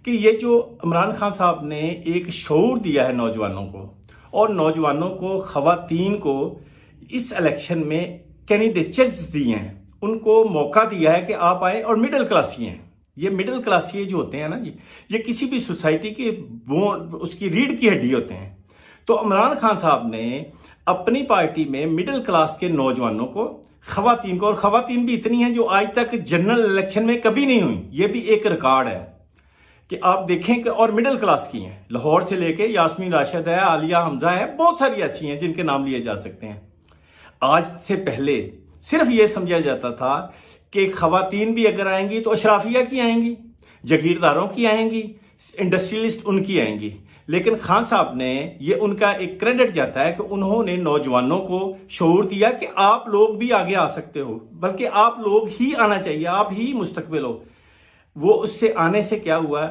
کہ یہ جو عمران خان صاحب نے ایک شعور دیا ہے نوجوانوں کو، اور نوجوانوں کو، خواتین کو اس الیکشن میں کینڈیڈیٹس دیے ہیں، ان کو موقع دیا ہے کہ آپ آئیں، اور مڈل کلاسی ہیں یہ مڈل کلاسی جو ہوتے ہیں نا جی، یہ کسی بھی سوسائٹی کی اس کی ریڑھ کی ہڈی ہوتے ہیں۔ تو عمران خان صاحب نے اپنی پارٹی میں مڈل کلاس کے نوجوانوں کو، خواتین کو، اور خواتین بھی اتنی ہیں جو آج تک جنرل الیکشن میں کبھی نہیں ہوئی، یہ بھی ایک ریکارڈ ہے کہ آپ دیکھیں کہ، اور مڈل کلاس کی ہیں، لاہور سے لے کے یاسمین راشد ہے، عالیہ حمزہ ہے، بہت ساری ایسی ہیں جن کے نام لیے جا سکتے ہیں۔ آج سے پہلے صرف یہ سمجھا جاتا تھا کہ خواتین بھی اگر آئیں گی تو اشرافیہ کی آئیں گی، جاگیرداروں کی آئیں گی، انڈسٹریلسٹ ان کی آئیں گی، لیکن خان صاحب نے، یہ ان کا ایک کریڈٹ جاتا ہے کہ انہوں نے نوجوانوں کو شعور دیا کہ آپ لوگ بھی آگے آ سکتے ہو، بلکہ آپ لوگ ہی آنا چاہیے، آپ ہی مستقبل ہو۔ وہ اس سے آنے سے کیا ہوا